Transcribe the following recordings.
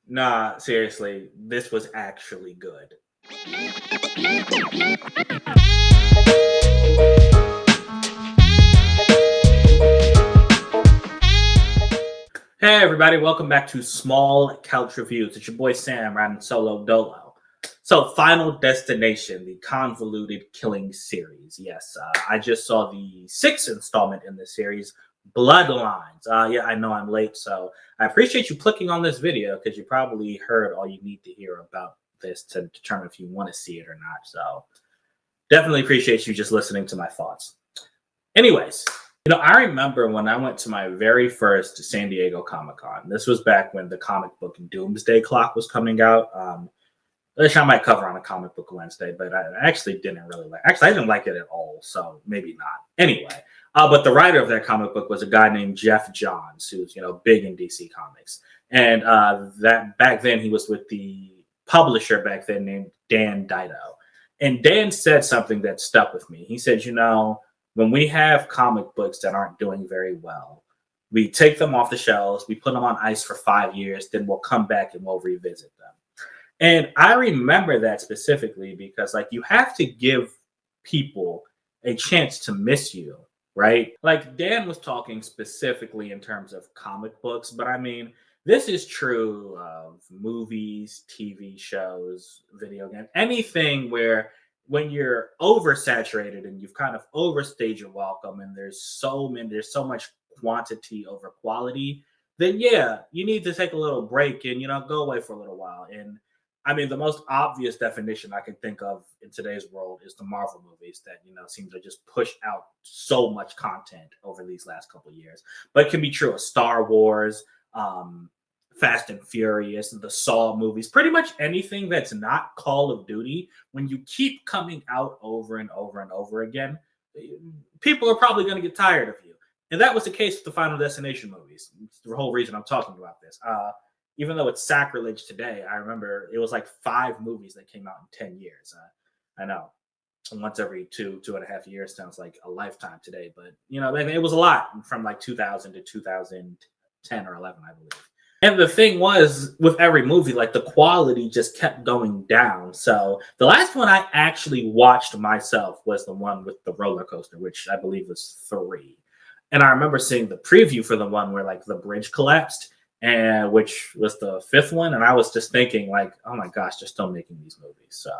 Nah, seriously, this was actually good. Hey everybody, welcome back to Small Couch Reviews. It's your boy Sam riding solo dolo. So, Final Destination, the convoluted killing series. Yes, I just saw the sixth installment in this series, Bloodlines. Yeah, I know I'm late, so I appreciate you clicking on this video because you probably heard all you need to hear about this to determine if you want to see it or not. So, definitely appreciate you just listening to my thoughts. Anyways, I remember when I went to my very first San Diego Comic Con. This was back when the comic book Doomsday Clock was coming out. Which I might cover on a comic book Wednesday, but I actually didn't really like. Actually, I didn't like it at all, so maybe not. Anyway, but the writer of that comic book was a guy named Jeff Johns, who's big in DC Comics, and that back then he was with the publisher back then named Dan Dido, and Dan said something that stuck with me. He said, when we have comic books that aren't doing very well, we take them off the shelves, we put them on ice for 5 years, then we'll come back and we'll revisit them. And I remember that specifically because, like, you have to give people a chance to miss you, right? Like, Dan was talking specifically in terms of comic books, but I mean, this is true of movies, TV shows, video games, anything where when you're oversaturated and you've kind of overstayed your welcome and there's so much quantity over quality, then yeah, you need to take a little break and go away for a little while. And I mean, the most obvious definition I can think of in today's world is the Marvel movies that seem to just push out so much content over these last couple of years. But it can be true of Star Wars, um, Fast and Furious, the Saw movies, pretty much anything that's not Call of Duty. When you keep coming out over and over and over again, people are probably going to get tired of you. And that was the case with the Final Destination movies. It's the whole reason I'm talking about this. Even though it's sacrilege today, I remember it was like 5 movies that came out in 10 years. I know once every 2.5 years sounds like a lifetime today, but it was a lot from like 2000 to 2010 or 11, I believe. And the thing was, with every movie, like the quality just kept going down. So the last one I actually watched myself was the one with the roller coaster, which I believe was 3. And I remember seeing the preview for the one where like the bridge collapsed, and which was the 5th one. And I was just thinking, like, oh my gosh, they're still making these movies. So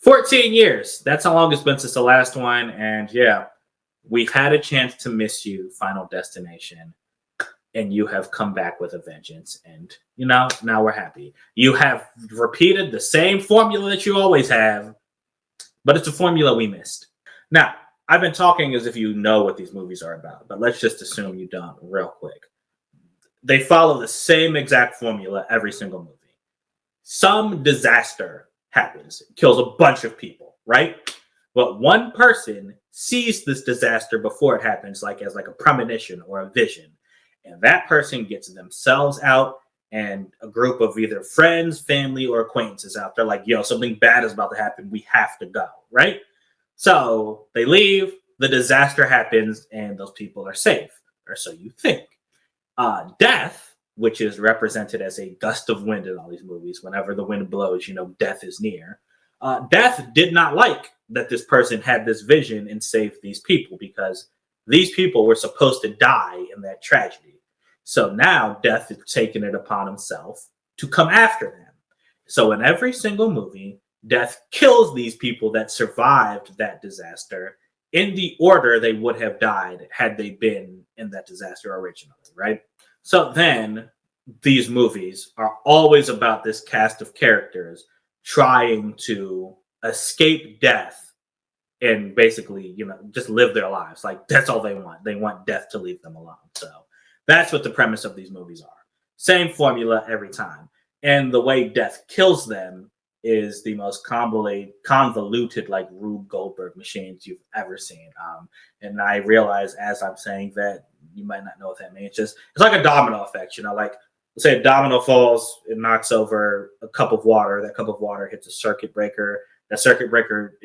14 years. That's how long it's been since the last one. And yeah, we've had a chance to miss you, Final Destination, and you have come back with a vengeance. And now we're happy. You have repeated the same formula that you always have, but it's a formula we missed. Now, I've been talking as if you know what these movies are about, but let's just assume you don't real quick. They follow the same exact formula every single movie. Some disaster happens, kills a bunch of people, right? But one person sees this disaster before it happens, like as like a premonition or a vision. And that person gets themselves out and a group of either friends, family, or acquaintances out there, like, yo, something bad is about to happen. We have to go, right? So they leave, the disaster happens, and those people are safe, or so you think. Death, which is represented as a gust of wind in all these movies, whenever the wind blows, death is near. Death did not like that this person had this vision and saved these people because these people were supposed to die in that tragedy. So now Death is taking it upon himself to come after them. So in every single movie, Death kills these people that survived that disaster in the order they would have died had they been in that disaster originally, right? So then these movies are always about this cast of characters trying to escape death and basically, just live their lives. Like, that's all they want. They want death to leave them alone. So that's what the premise of these movies are. Same formula every time. And the way death kills them is the most convoluted, like Rube Goldberg machines you've ever seen. And I realize as I'm saying that you might not know what that means. It's like a domino effect, like let's say a domino falls, it knocks over a cup of water. That cup of water hits a circuit breaker. That circuit breaker,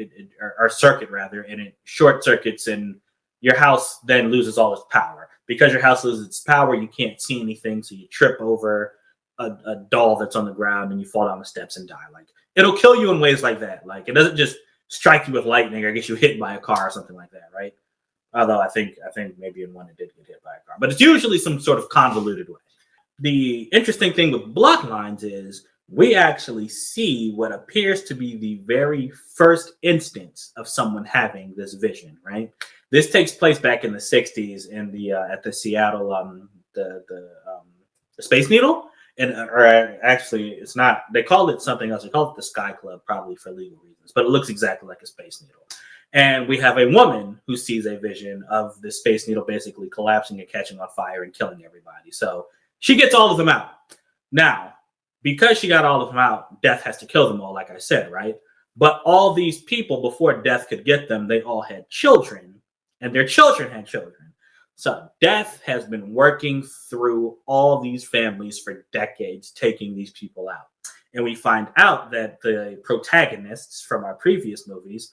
or circuit rather, and it short circuits, and your house then loses all its power. Because your house loses its power, you can't see anything, so you trip over a doll that's on the ground and you fall down the steps and die. Like it'll kill you in ways like that. Like it doesn't just strike you with lightning or get you hit by a car or something like that, right? Although I think maybe in one it did get hit by a car, but it's usually some sort of convoluted way. The interesting thing with Bloodlines is we actually see what appears to be the very first instance of someone having this vision, right? This takes place back in the '60s in the at the Seattle the Space Needle, and or actually it's not. They called it something else. They called it the Sky Club, probably for legal reasons, but it looks exactly like a Space Needle. And we have a woman who sees a vision of the Space Needle basically collapsing and catching on fire and killing everybody. So she gets all of them out. Now, because she got all of them out, Death has to kill them all, like I said, right? But all these people, before Death could get them, they all had children, and their children had children. So Death has been working through all these families for decades, taking these people out. And we find out that the protagonists from our previous movies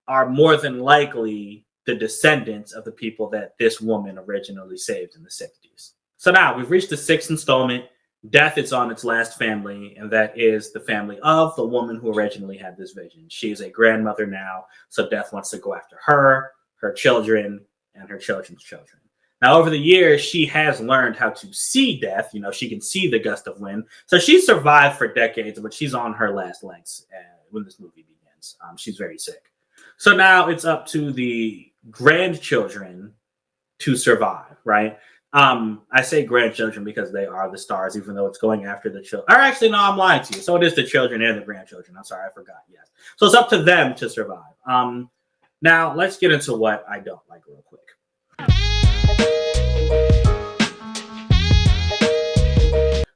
are more than likely the descendants of the people that this woman originally saved in the '60s. So now we've reached the sixth installment. Death is on its last family, and that is the family of the woman who originally had this vision. She's a grandmother now, so Death wants to go after her, her children, and her children's children. Now, over the years, she has learned how to see death. You know, she can see the gust of wind. So she survived for decades, but she's on her last legs when this movie begins. She's very sick. So now it's up to the grandchildren to survive, right? I say grandchildren because they are the stars, even though it's going after the children. Or actually, no, I'm lying to you. So it is the children and the grandchildren. I'm sorry, I forgot. Yes. So it's up to them to survive. Now let's get into what I don't like real quick.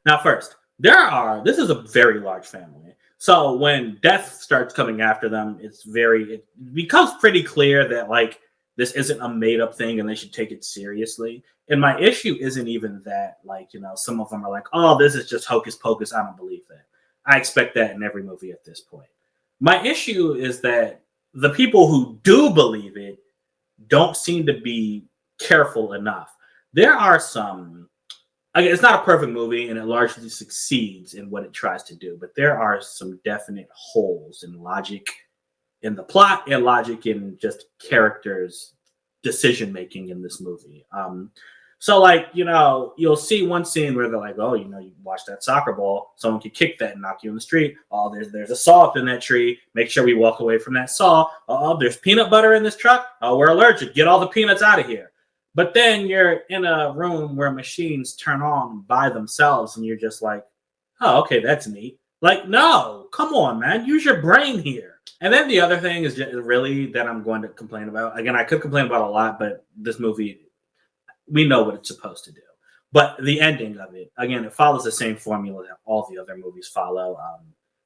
Now, first, this is a very large family. So when Death starts coming after them, it becomes pretty clear that like this isn't a made up thing and they should take it seriously. And my issue isn't even that, like, some of them are like, oh, this is just hocus pocus. I don't believe that. I expect that in every movie at this point. My issue is that the people who do believe it don't seem to be careful enough. There are some, it's not a perfect movie and it largely succeeds in what it tries to do, but there are some definite holes in logic in the plot and logic in just characters' decision making in this movie. So like, you'll see one scene where they're like, oh, you watch that soccer ball, someone could kick that and knock you in the street. Oh, there's a saw up in that tree. Make sure we walk away from that saw. Oh, there's peanut butter in this truck. Oh, we're allergic. Get all the peanuts out of here. But then you're in a room where machines turn on by themselves and you're just like, oh, okay, that's neat. Like, no, come on, man. Use your brain here. And then the other thing is just really that I'm going to complain about. Again, I could complain about a lot, but this movie, we know what it's supposed to do. But the ending of it, again, it follows the same formula that all the other movies follow,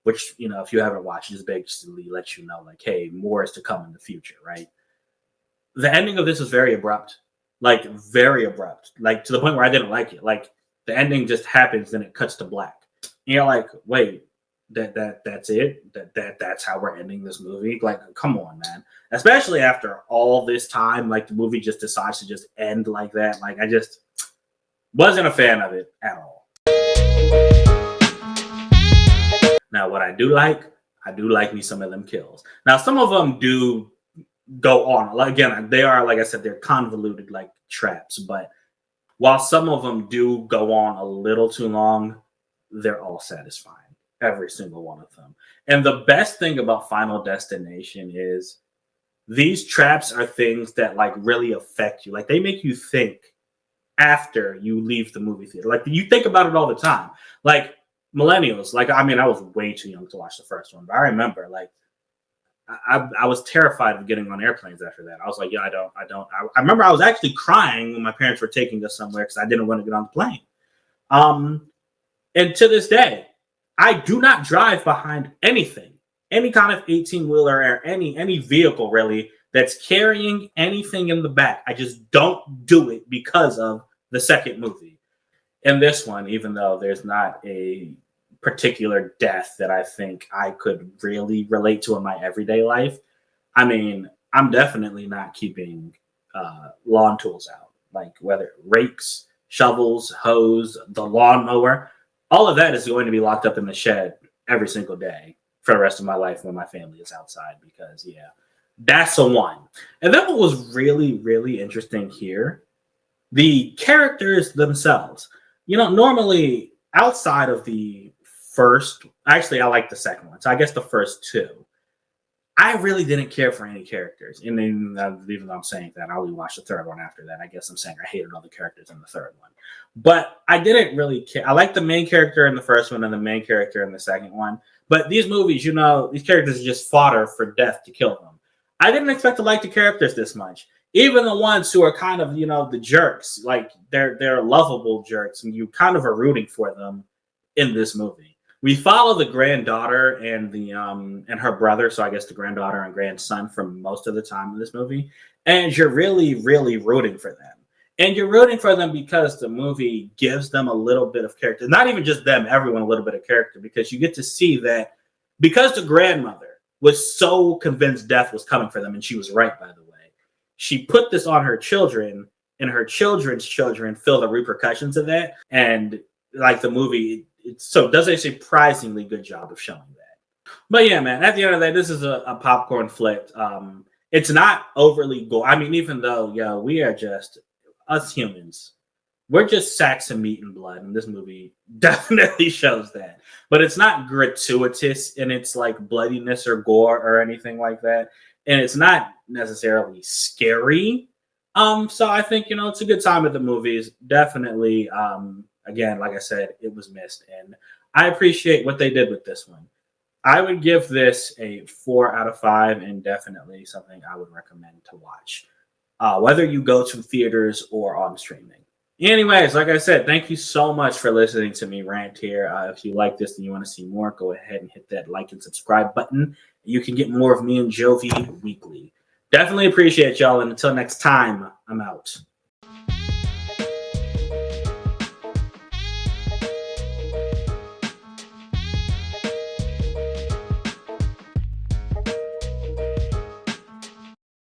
which, if you haven't watched, just basically lets you know, like, hey, more is to come in the future, right? The ending of this is very abrupt, like very abrupt, like to the point where I didn't like it. Like the ending just happens, then it cuts to black. And you're like, wait, that's it? That's how we're ending this movie? Like, come on, man. Especially after all this time, like the movie just decides to just end like that. Like I just wasn't a fan of it at all. Now, what I do like me some of them kills. Now, some of them do go on. Like, again, they are, like I said, they're convoluted like traps. But while some of them do go on a little too long, they're all satisfying. Every single one of them. And the best thing about Final Destination is these traps are things that like really affect you. Like they make you think after you leave the movie theater. Like you think about it all the time. Like millennials, like I was way too young to watch the first one, but I remember like I was terrified of getting on airplanes after that. I was like, yeah, I don't. I remember I was actually crying when my parents were taking us somewhere because I didn't want to get on the plane. And to this day, I do not drive behind anything, any kind of 18-wheeler or any vehicle really that's carrying anything in the back. I just don't do it because of the second movie. In this one, even though there's not a particular death that I think I could really relate to in my everyday life, I'm definitely not keeping lawn tools out, like whether rakes, shovels, hose, the lawnmower. all of that is going to be locked up in the shed every single day for the rest of my life when my family is outside because yeah, that's the one. And then what was really, really interesting here, the characters themselves. Normally outside of the first, actually, I like the second one. So I guess the first two, I really didn't care for any characters. And then, even though I'm saying that, I only watched the third one after that. I guess I'm saying I hated all the characters in the third one. But I didn't really care. I liked the main character in the first one and the main character in the second one. But these movies, these characters are just fodder for death to kill them. I didn't expect to like the characters this much. Even the ones who are kind of, the jerks, like they're lovable jerks, and you kind of are rooting for them in this movie. We follow the granddaughter and the and her brother, so I guess the granddaughter and grandson for most of the time in this movie, and you're really, really rooting for them. And you're rooting for them because the movie gives them a little bit of character. Not even just them, everyone a little bit of character, because you get to see that because the grandmother was so convinced death was coming for them, and she was right, by the way. She put this on her children, and her children's children feel the repercussions of that. And like the movie, so does a surprisingly good job of showing that. But yeah, man, at the end of the day, this is a popcorn flick. It's not overly gore. I mean, even though, we are just us humans. We're just sacks of meat and blood, and this movie definitely shows that. But it's not gratuitous in its like bloodiness or gore or anything like that, and it's not necessarily scary. So I think it's a good time at the movies. Definitely, again, like I said, it was missed, and I appreciate what they did with this one. I would give this a 4 out of 5, and definitely something I would recommend to watch, whether you go to theaters or on streaming. Anyways, like I said, thank you so much for listening to me rant here. If you like this and you want to see more, go ahead and hit that like and subscribe button. You can get more of me and Jovi weekly. Definitely appreciate y'all. And until next time, I'm out.